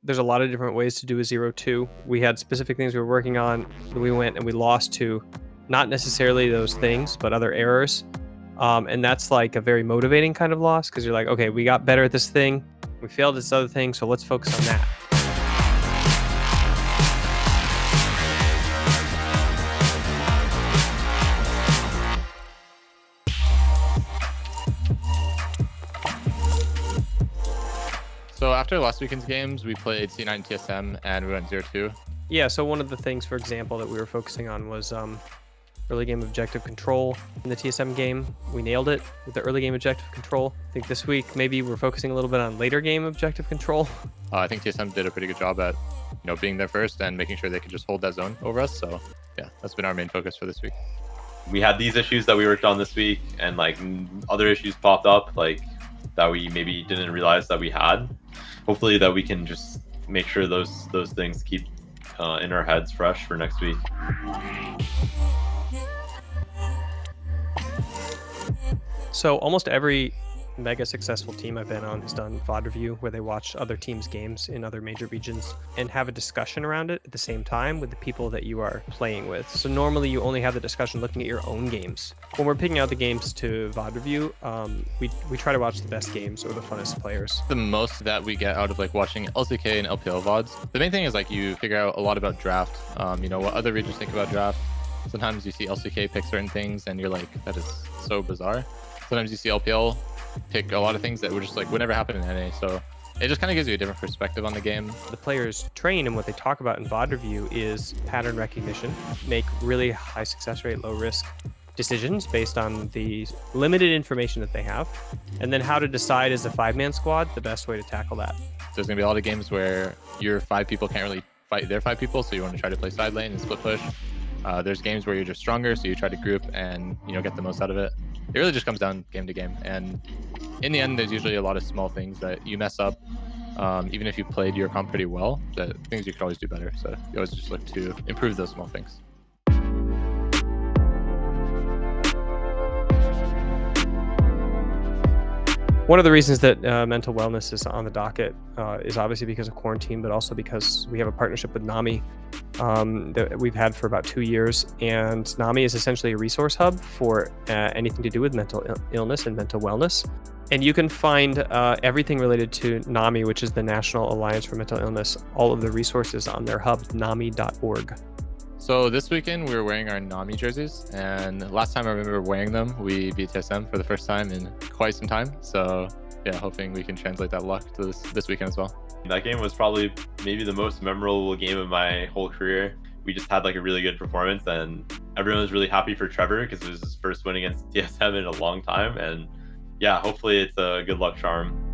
There's a lot of different ways to do a 0-2. We had specific things we were working on. We went and we lost to not necessarily those things, but other errors. And that's like a very motivating kind of loss because you're like, okay, we got better at this thing. We failed at this other thing, so let's focus on that. So after last weekend's games, we played C9 TSM and we went 0-2. Yeah, so one of the things, for example, that we were focusing on was early game objective control. In the TSM game, we nailed it with the early game objective control. I think this week, maybe we're focusing a little bit on later game objective control. I think TSM did a pretty good job at being there first and making sure they could just hold that zone over us. So yeah, that's been our main focus for this week. We had these issues that we worked on this week, and like other issues popped up like that we maybe didn't realize that we had. Hopefully that we can just make sure those things keep in our heads fresh for next week. So almost every mega successful team I've been on has done VOD review, where they watch other teams' games in other major regions and have a discussion around it at the same time with the people that you are playing with. So normally you only have the discussion looking at your own games. When we're picking out the games to VOD review, we try to watch the best games or the funnest players. The most that we get out of like watching LCK and LPL VODs, the main thing is like you figure out a lot about draft, what other regions think about draft. Sometimes you see LCK pick certain things and you're like, that is so bizarre. Sometimes you see LPL pick a lot of things that would just like would never happen in NA. So it just kind of gives you a different perspective on the game. The players train, and what they talk about in VOD review is pattern recognition, make really high success rate, low risk decisions based on the limited information that they have, and then how to decide as a 5-man squad the best way to tackle that. There's gonna be a lot of games where your 5 people can't really fight their 5 people, so you want to try to play side lane and split push. There's games where you're just stronger, so you try to group and get the most out of it. It really just comes down game to game, and in the end there's usually a lot of small things that you mess up, even if you played your comp pretty well, that things you could always do better. So you always just look to improve those small things. One of the reasons that mental wellness is on the docket is obviously because of quarantine, but also because we have a partnership with NAMI that we've had for about 2 years. And NAMI is essentially a resource hub for anything to do with mental illness and mental wellness. And you can find everything related to NAMI, which is the National Alliance for Mental Illness, all of the resources on their hub, nami.org. So this weekend we were wearing our NAMI jerseys, and last time I remember wearing them, we beat TSM for the first time in quite some time. So yeah, hoping we can translate that luck to this weekend as well. That game was probably maybe the most memorable game of my whole career. We just had like a really good performance, and everyone was really happy for Trevor because it was his first win against TSM in a long time. And yeah, hopefully it's a good luck charm.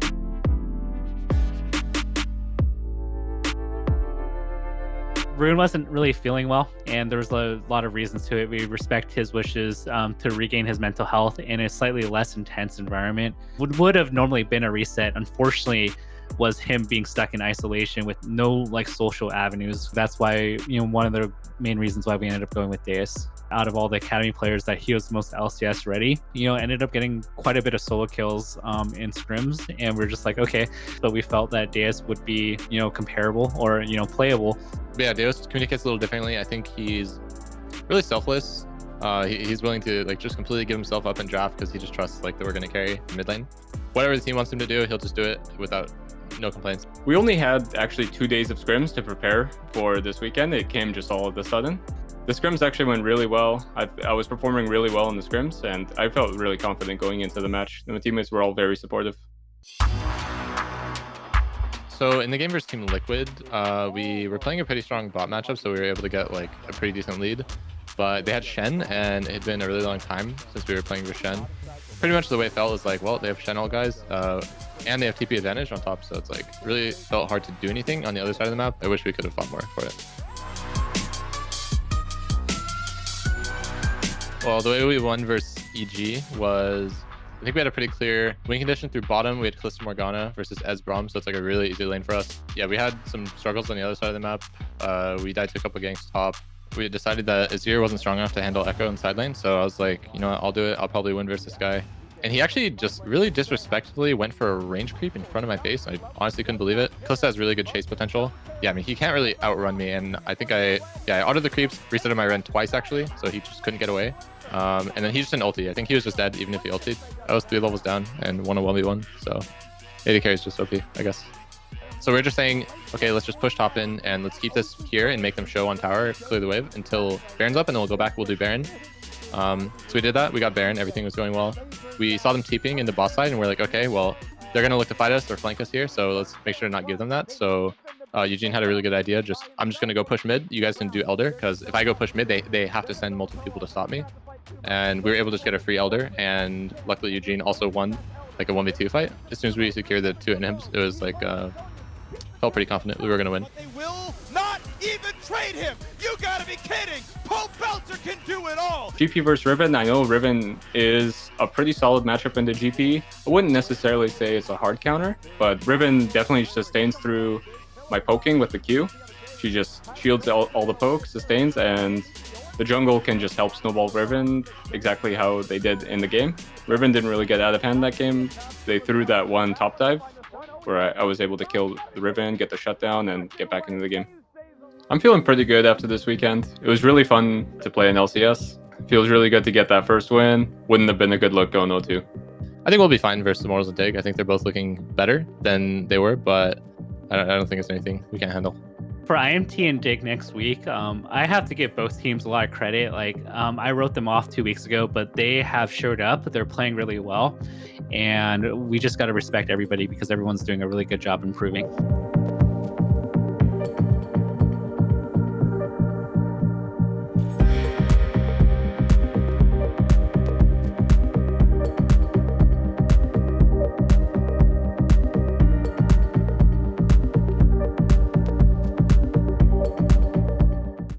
Rune wasn't really feeling well, and there was a lot of reasons to it. We respect his wishes to regain his mental health in a slightly less intense environment. Would have normally been a reset. Unfortunately, was him being stuck in isolation with no like social avenues. That's why, one of the main reasons why we ended up going with Deus. Out of all the academy players, that he was the most LCS ready, ended up getting quite a bit of solo kills in scrims, and we're just like, okay, but we felt that Deus would be, comparable or, playable. But yeah, Deus communicates a little differently. I think he's really selfless. He's willing to like just completely give himself up in draft because he just trusts like that we're going to carry mid lane. Whatever the team wants him to do, he'll just do it without no complaints. We only had actually 2 days of scrims to prepare for this weekend. It came just all of a sudden. The scrims actually went really well. I was performing really well in the scrims, and I felt really confident going into the match. My teammates were all very supportive. So in the game versus Team Liquid, we were playing a pretty strong bot matchup, so we were able to get like a pretty decent lead. But they had Shen, and it had been a really long time since we were playing with Shen. Pretty much the way it felt was like, well, they have Shen all guys, and they have TP advantage on top, so it's like really felt hard to do anything on the other side of the map. I wish we could have fought more for it. Well, the way we won versus EG was, I think we had a pretty clear win condition through bottom. We had Calista Morgana versus Esbrom, so it's like a really easy lane for us. Yeah, we had some struggles on the other side of the map. We died to a couple ganks top. We decided that Azir wasn't strong enough to handle Echo in the side lane, so I was like, you know what, I'll do it. I'll probably win versus this guy. and he actually just really disrespectfully went for a range creep in front of my face. I honestly couldn't believe it. Kalista has really good chase potential. Yeah, I mean, he can't really outrun me, and I think I autoed the creeps, resetted my Ren twice actually, so he just couldn't get away. And then he just didn't ulti. I think he was just dead even if he ultied. I was 3 levels down and won a 1v1, so AD carry is just OP, I guess. So we're just saying, okay, let's just push top in and let's keep this here and make them show on tower, clear the wave until Baron's up, and then we'll go back, we'll do Baron. So we did that, we got Baron, everything was going well. We saw them TPing in the boss side and we're like, okay, well, they're gonna look to fight us or flank us here, so let's make sure to not give them that. So Eugene had a really good idea. I'm just gonna go push mid. You guys can do Elder, because if I go push mid, they have to send multiple people to stop me. And we were able to just get a free Elder, and luckily Eugene also won like a 1v2 fight. As soon as we secured the 2 inhibs, it was like felt pretty confident we were gonna win. They will not even trade him. You gotta be kidding. Pope Belter can do it all. GP versus Riven. I know Riven is a pretty solid matchup in the GP. I wouldn't necessarily say it's a hard counter, but Riven definitely sustains through my poking with the Q. She just shields all the pokes, sustains, and the jungle can just help snowball Riven exactly how they did in the game. Riven didn't really get out of hand that game. They threw that one top dive where I was able to kill the Riven, get the shutdown, and get back into the game. I'm feeling pretty good after this weekend. It was really fun to play in LCS. It feels really good to get that first win. Wouldn't have been a good look going 0-2. I think we'll be fine versus Immortals and Dig. I think they're both looking better than they were, but I don't think it's anything we can't handle. For IMT and Dig next week, I have to give both teams a lot of credit. Like, I wrote them off 2 weeks ago, but they have showed up. They're playing really well, and we just got to respect everybody because everyone's doing a really good job improving.